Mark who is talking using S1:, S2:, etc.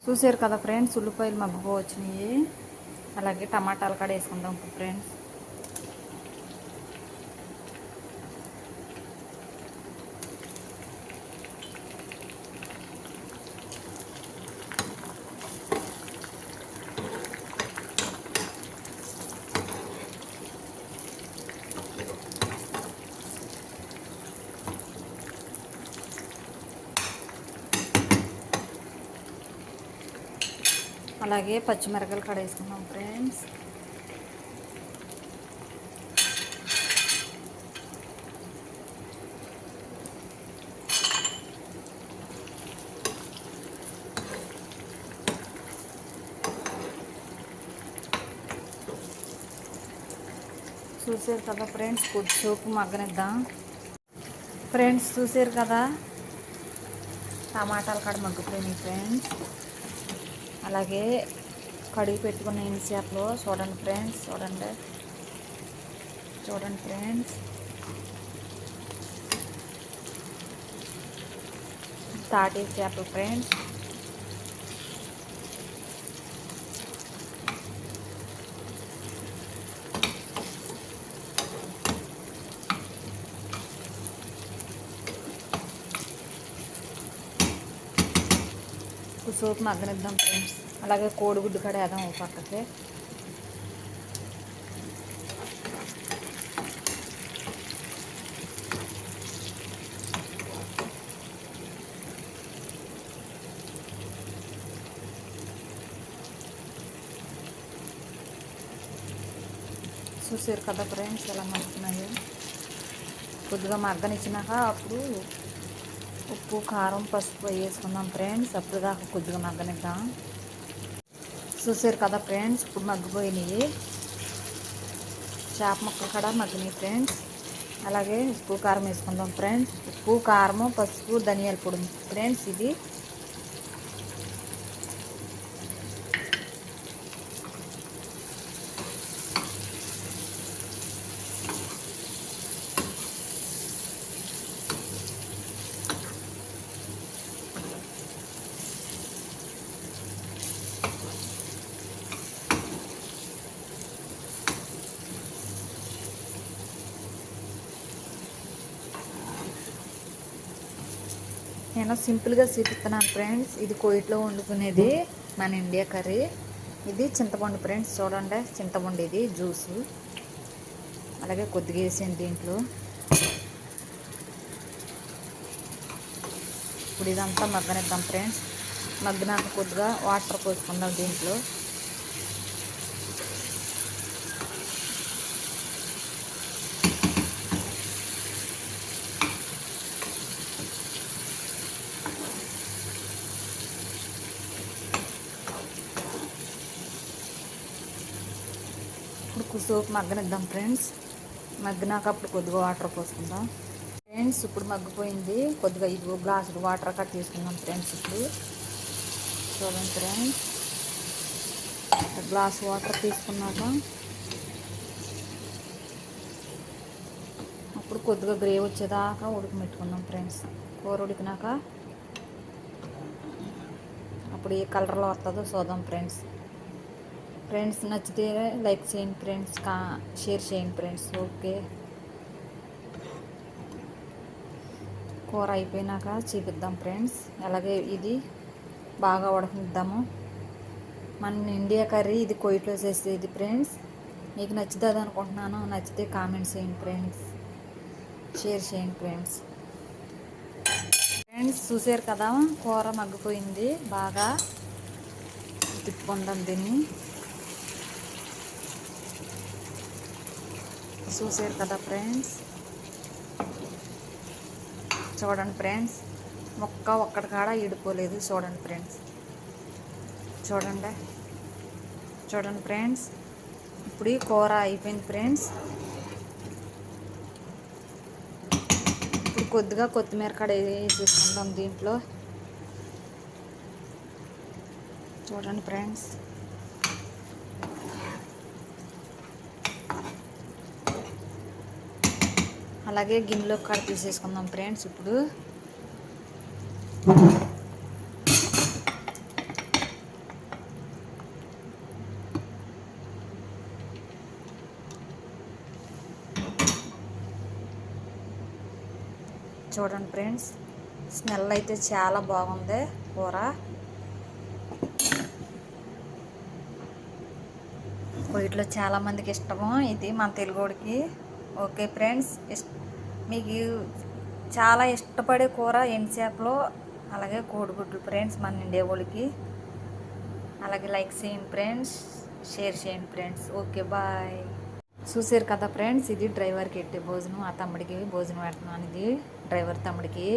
S1: చూసారు కదా ఫ్రెండ్స్, ఉల్లిపాయలు మగ్గిపోవచ్చినాయి. అలాగే టమాటాలు కూడా వేసుకుందాం ఫ్రెండ్స్. అలాగే పచ్చిమిరపకాయలు కూడా వేసుకుందాం ఫ్రెండ్స్. చూసారు కదా ఫ్రెండ్స్, కొద్దిసేపు మగ్గనిద్దాం ఫ్రెండ్స్. చూసారు కదా టమాటాలు కూడా మగ్గిపోయినాయి ఫ్రెండ్స్. అలాగే కడిగి పెట్టుకున్న ఎండు చేపలు చూడండి ఫ్రెండ్స్, చూడండి ఫ్రెండ్స్. తాటి చేపలు ఫ్రెండ్స్. సోపు మగ్గనిద్దాం ఫ్రెండ్స్. అలాగే కోడిగుడ్డు కూడా వేద్దాం ఒక పక్కకి. చూసారు కదా ఫ్రెండ్స్ ఎలా మగ్గుతున్నాయి. కొద్దిగా మగ్గనిచ్చినాక అప్పుడు ఉప్పు, కారం, పసుపు వేసుకుందాం ఫ్రెండ్స్. అప్పుడు దాకా కొద్దిగా మగ్గనిద్దాం. చూసారు కదా ఫ్రెండ్స్, ఇప్పుడు మగ్గిపోయినాయి. చేప ముక్కలు కూడా మగ్గినాయి ఫ్రెండ్స్. అలాగే ఉప్పు, కారం వేసుకుందాం ఫ్రెండ్స్. ఉప్పు, కారము, పసుపు, ధనియాల పొడి ఫ్రెండ్స్. ఇది నేను సింపుల్గా చూపిస్తున్నాను ఫ్రెండ్స్. ఇది కోయిట్లో వండుకునేది మన ఇండియా కర్రీ. ఇది చింతపండు ఫ్రెండ్స్. చూడండి చింతపండు, ఇది జ్యూసు. అలాగే కొద్దిగా వేసాను దీంట్లో. ఇప్పుడు ఇదంతా మగ్గనిద్దాం ఫ్రెండ్స్. మగ్గినాక కొద్దిగా వాటర్ పోసుకుందాం దీంట్లో. ఇప్పుడు సోపు మగ్గనిద్దాం ఫ్రెండ్స్. మగ్గినాక అప్పుడు కొద్దిగా వాటర్ పోసుకుందాం ఫ్రెండ్స్. ఇప్పుడు మగ్గిపోయింది. కొద్దిగా ఇది గ్లాసు వాటర్ కట్ తీసుకుందాం ఫ్రెండ్స్. ఇప్పుడు చూడండి ఫ్రెండ్స్, గ్లాస్ వాటర్ తీసుకున్నాక అప్పుడు కొద్దిగా గ్రేవీ వచ్చేదాకా ఉడకబెట్టుకుందాం ఫ్రెండ్స్. కూర ఉడికినాక అప్పుడు ఏ కలర్లో వస్తుందో చూద్దాం ఫ్రెండ్స్. ఫ్రెండ్స్ నచ్చితే లైక్ చేయండి ఫ్రెండ్స్, షేర్ చేయండి ఫ్రెండ్స్. ఓకే, కూర అయిపోయినాక చూపిద్దాం ఫ్రెండ్స్. అలాగే ఇది బాగా ఉడకనిద్దాము. మన ఇండియా కర్రీ ఇది కోయిట్లో చేసేది ఫ్రెండ్స్. మీకు నచ్చుతుంది అనుకుంటున్నాను. నచ్చితే కామెంట్స్ చేయండి ఫ్రెండ్స్, షేర్ చేయండి ఫ్రెండ్స్. ఫ్రెండ్స్ చూసారు కదా, కూర మగ్గిపోయింది. బాగా తిప్పుకుందాం దీన్ని. చూసారు కదా ఫ్రెండ్స్, చూడండి ఫ్రెండ్స్, ఒక్కటి కాడ ఈడిపోలేదు. చూడండి ఫ్రెండ్స్, చూడండి ఫ్రెండ్స్. ఇప్పుడు ఈ కూర అయిపోయింది ఫ్రెండ్స్. ఇప్పుడు కొద్దిగా కొత్తిమీర కాడ వేసేసుకుందాం దీంట్లో. చూడండి ఫ్రెండ్స్, అలాగే గిన్నెలో కాడ తీసేసుకుందాం ఫ్రెండ్స్. ఇప్పుడు చూడండి ఫ్రెండ్స్, స్మెల్ అయితే చాలా బాగుంది కూర. వీటిలో చాలామందికి ఇష్టము ఇది మన తెలుగుడికి. ఓకే ఫ్రెండ్స్, మీకు చాలా ఇష్టపడే కూర ఎండు చేపలు అలాగే కోడిగుడ్లు ఫ్రెండ్స్ మన ఇండియా వాళ్ళకి. అలాగే లైక్ చేయండి ఫ్రెండ్స్, షేర్ చేయండి ఫ్రెండ్స్. Okay bye. చూసారు కదా ఫ్రెండ్స్, ఇది డ్రైవర్కి ఎట్టే భోజనం. ఆ తమ్ముడికి భోజనం పెడుతున్నాను, ఇది డ్రైవర్ తమ్ముడికి.